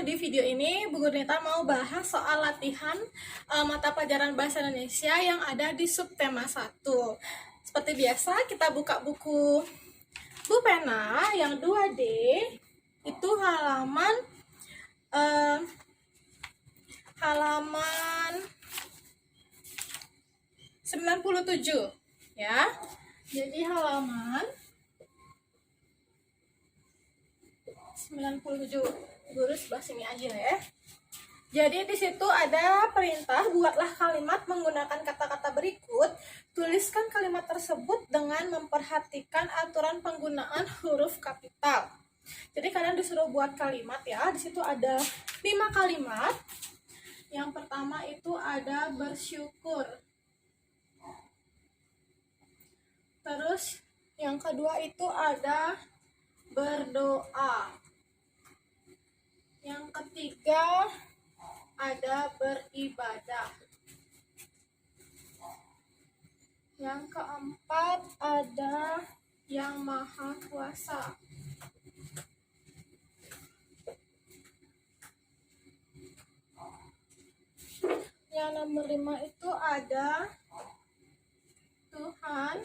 di video ini Bu Gurnita mau bahas soal latihan mata pelajaran Bahasa Indonesia yang ada di subtema 1. Seperti biasa, kita buka buku Bu Pena yang 2D, itu halaman 97 ya. Jadi halaman 97, guru sebelah sini aja ya. Jadi di situ ada perintah, buatlah kalimat menggunakan kata-kata berikut. Tuliskan kalimat tersebut dengan memperhatikan aturan penggunaan huruf kapital. Jadi kalian disuruh buat kalimat ya. Di situ ada 5 kalimat. Yang pertama itu ada bersyukur. Terus yang kedua itu ada berdoa. Yang ketiga ada beribadah. Yang keempat ada yang maha kuasa. Yang nomor 5 itu ada Tuhan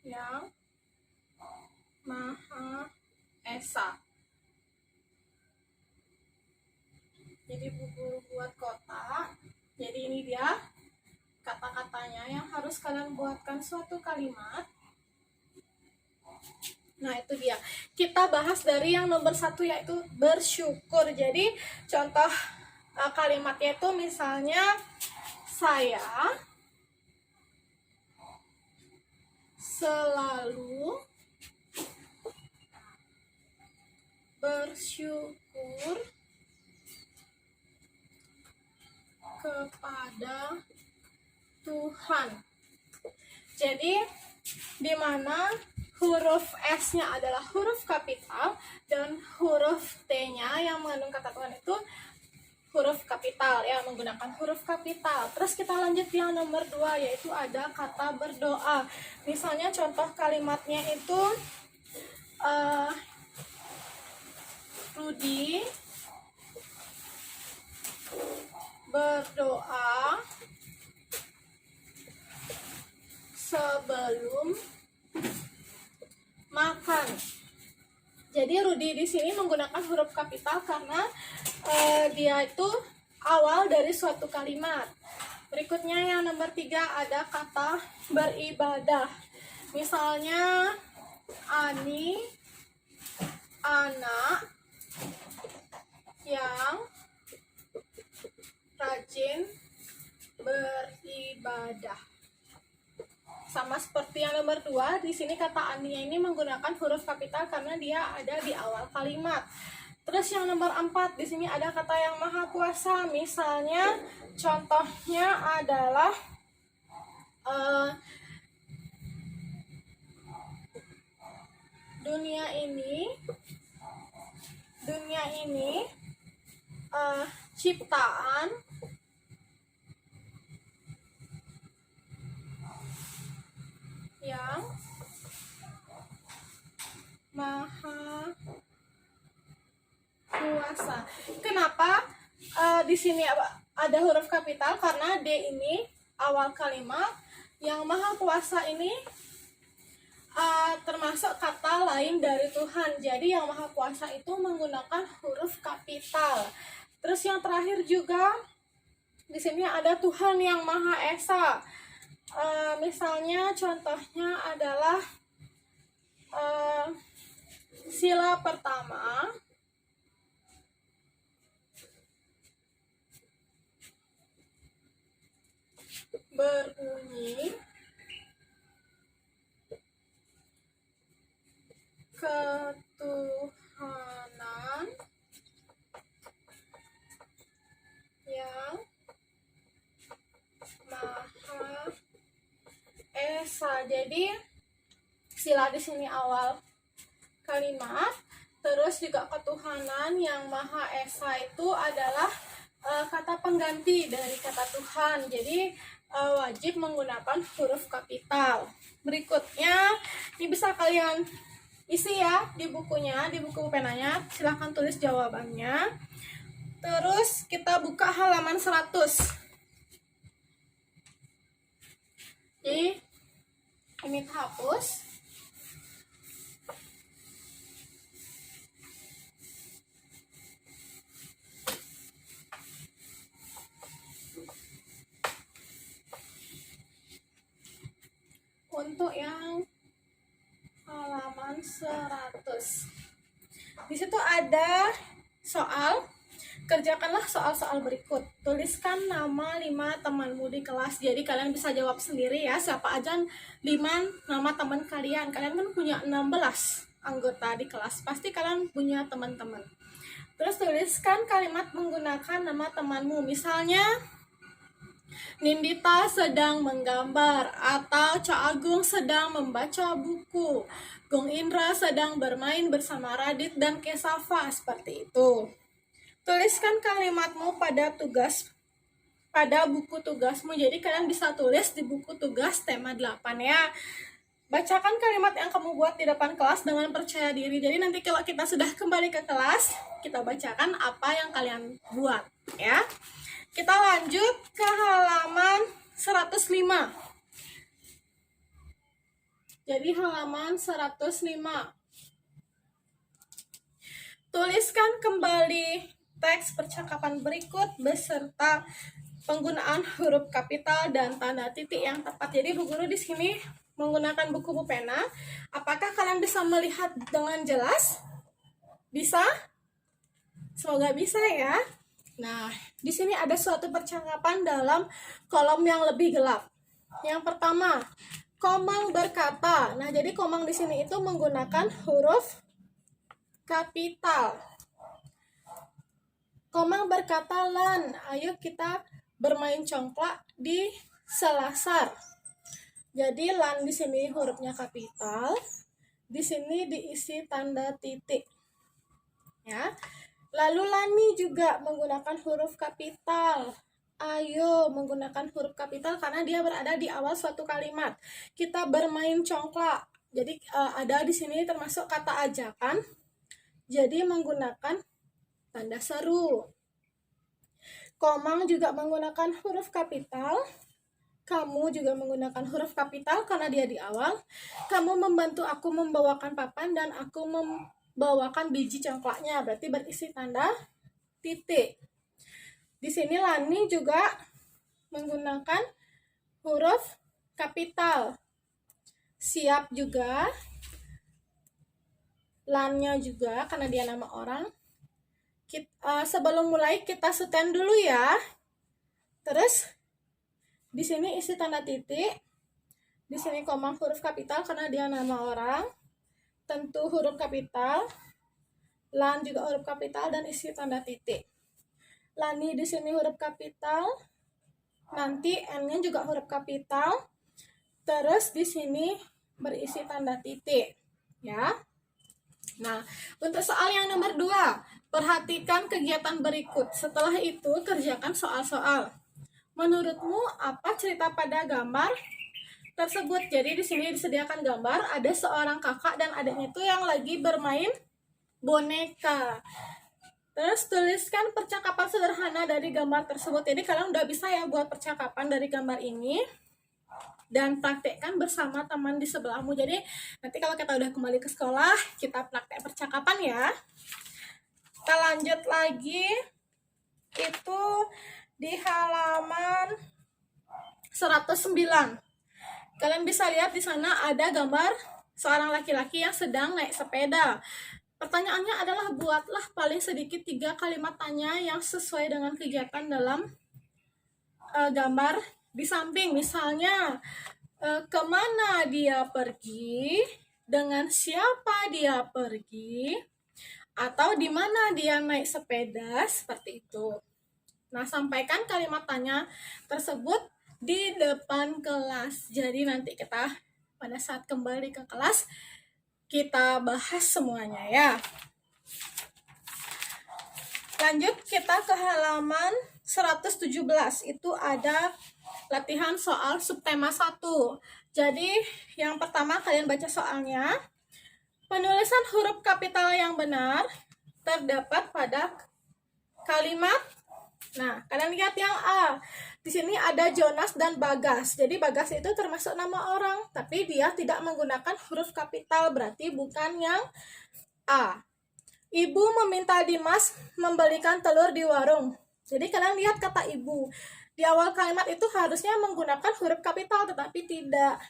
yang Maha Esa. Jadi Bu buat kotak. Jadi ini dia kata-katanya yang harus kalian buatkan suatu kalimat. Nah itu dia. Kita bahas dari yang nomor 1 yaitu bersyukur. Jadi contoh kalimatnya itu misalnya saya selalu bersyukur kepada Tuhan. Jadi di mana huruf S-nya adalah huruf kapital dan huruf T-nya yang mengandung kata Tuhan itu huruf kapital ya, menggunakan huruf kapital. Terus kita lanjut yang nomor 2 yaitu ada kata berdoa. Misalnya contoh kalimatnya itu Rudi berdoa sebelum makan. Jadi Rudi di sini menggunakan huruf kapital karena dia itu awal dari suatu kalimat. Berikutnya yang nomor 3 ada kata beribadah. Misalnya Ani anak yang rajin beribadah. Sama seperti yang nomor 2, di sini kata Ania ini menggunakan huruf kapital karena dia ada di awal kalimat. Terus yang nomor 4, di sini ada kata yang maha kuasa. Misalnya contohnya adalah dunia ini ciptaan yang maha kuasa. Kenapa di sini ada huruf kapital? Karena D ini awal kalimat, yang maha kuasa ini termasuk kata lain dari Tuhan. Jadi yang maha kuasa itu menggunakan huruf kapital. Terus yang terakhir juga di sini ada Tuhan yang Maha Esa. Misalnya contohnya adalah sila pertama berbunyi ketuhanan yang Maha Esa. Jadi sila di sini awal kalimat, terus juga ketuhanan yang Maha Esa itu adalah kata pengganti dari kata Tuhan. Jadi wajib menggunakan huruf kapital. Berikutnya, ini bisa kalian isi ya di bukunya, di buku penanya. Silahkan tulis jawabannya. Terus kita buka halaman 100. Jadi ini hapus. Untuk yang halaman 100. Di situ ada soal. Kerjakanlah soal-soal berikut. Tuliskan nama 5 temanmu di kelas. Jadi kalian bisa jawab sendiri ya, siapa aja 5 nama teman kalian. Kalian kan punya 16 anggota di kelas. Pasti kalian punya teman-teman. Terus tuliskan kalimat menggunakan nama temanmu. Misalnya Nindita sedang menggambar, atau Ca Agung sedang membaca buku, Gong Indra sedang bermain bersama Radit dan Kesafa, seperti itu. Tuliskan kalimatmu pada buku tugasmu. Jadi kalian bisa tulis di buku tugas tema 8 ya. Bacakan kalimat yang kamu buat di depan kelas dengan percaya diri. Jadi nanti kalau kita sudah kembali ke kelas, kita bacakan apa yang kalian buat ya. Kita lanjut ke halaman 105. Jadi halaman 105. Tuliskan kembali teks percakapan berikut beserta penggunaan huruf kapital dan tanda titik yang tepat. Jadi Bu Guru di sini menggunakan buku pena. Apakah kalian bisa melihat dengan jelas? Bisa? Semoga bisa ya. Nah, di sini ada suatu percakapan dalam kolom yang lebih gelap. Yang pertama, Komang berkata. Nah, jadi Komang di sini itu menggunakan huruf kapital. Komang berkata, Lan, ayo kita bermain congklak di Selasar. Jadi Lan di sini hurufnya kapital, di sini diisi tanda titik. Ya. Lalu Lani juga menggunakan huruf kapital. Ayo menggunakan huruf kapital karena dia berada di awal suatu kalimat. Kita bermain congklak. Jadi ada di sini termasuk kata ajakan. Jadi menggunakan tanda seru. Komang juga menggunakan huruf kapital. Kamu juga menggunakan huruf kapital karena dia di awal. Kamu membantu aku membawakan papan dan aku membawakan biji congklaknya. Berarti berisi tanda titik. Di sini Lani juga menggunakan huruf kapital. Siap juga. Lannya juga karena dia nama orang. Sebelum mulai kita stand dulu ya. Terus di sini isi tanda titik. Di sini Komang huruf kapital karena dia nama orang. Tentu huruf kapital. Lan juga huruf kapital dan isi tanda titik. Lani di sini huruf kapital. Nanti N-nya juga huruf kapital. Terus di sini berisi tanda titik, ya. Nah, untuk soal yang nomor 2, perhatikan kegiatan berikut. Setelah itu, kerjakan soal-soal. Menurutmu, apa cerita pada gambar tersebut? Jadi, di sini disediakan gambar, ada seorang kakak dan adiknya itu yang lagi bermain boneka. Terus, tuliskan percakapan sederhana dari gambar tersebut. Jadi, kalian udah bisa ya buat percakapan dari gambar ini. Dan praktekkan bersama teman di sebelahmu. Jadi nanti kalau kita udah kembali ke sekolah, kita praktek percakapan ya. Kita lanjut lagi. Itu di halaman 109. Kalian bisa lihat di sana ada gambar seorang laki-laki yang sedang naik sepeda. Pertanyaannya adalah buatlah paling sedikit 3 kalimat tanya yang sesuai dengan kegiatan dalam gambar di samping. Misalnya kemana dia pergi, dengan siapa dia pergi, atau di mana dia naik sepeda, seperti itu. Nah, sampaikan kalimat tanya tersebut di depan kelas. Jadi nanti kita pada saat kembali ke kelas kita bahas semuanya ya. Lanjut kita ke halaman 117. Itu ada latihan soal subtema 1. Jadi yang pertama kalian baca soalnya. Penulisan huruf kapital yang benar terdapat pada kalimat. Nah, kalian lihat yang A. Di sini ada Jonas dan Bagas. Jadi Bagas itu termasuk nama orang, tapi dia tidak menggunakan huruf kapital, berarti bukan yang A. Ibu meminta Dimas membelikan telur di warung. Jadi kalian lihat kata ibu. Di awal kalimat itu harusnya menggunakan huruf kapital, tetapi tidak.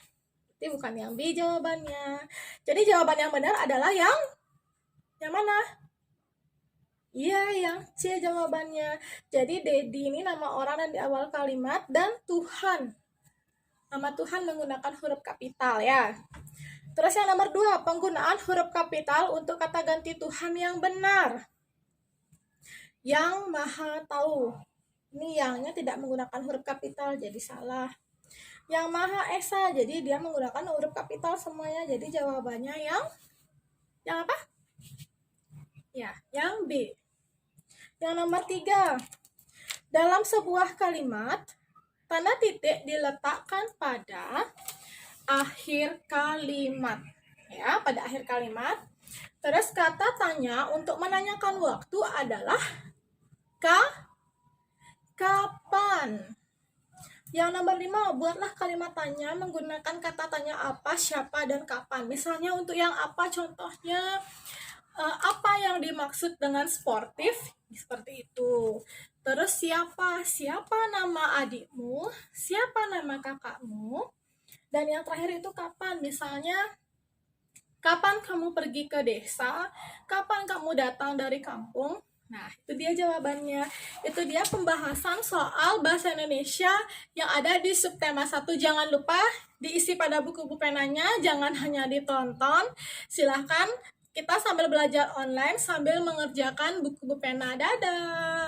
Itu bukan yang B jawabannya. Jadi jawaban yang benar adalah yang mana? Iya, yang C jawabannya. Jadi Dedi ini nama orang dan di awal kalimat, dan Tuhan. Nama Tuhan menggunakan huruf kapital ya. Terus yang nomor 2, penggunaan huruf kapital untuk kata ganti Tuhan yang benar. Yang Maha Tahu. Ini yangnya tidak menggunakan huruf kapital, jadi salah. Yang Maha Esa, jadi dia menggunakan huruf kapital semuanya, jadi jawabannya yang apa? Ya, yang B. Yang nomor 3, dalam sebuah kalimat, tanda titik diletakkan pada akhir kalimat. Ya, pada akhir kalimat. Terus kata tanya untuk menanyakan waktu adalah kapan. Yang nomor 5, buatlah kalimat tanya menggunakan kata tanya apa, siapa, dan kapan. Misalnya untuk yang apa, contohnya apa yang dimaksud dengan sportif, seperti itu. Terus siapa nama adikmu, siapa nama kakakmu, dan yang terakhir itu kapan. Misalnya, kapan kamu pergi ke desa, kapan kamu datang dari kampung. Nah, itu dia jawabannya. Itu dia pembahasan soal bahasa Indonesia yang ada di subtema 1. Jangan lupa diisi pada buku penanya, jangan hanya ditonton. Silahkan kita sambil belajar online sambil mengerjakan buku pena. Dadah!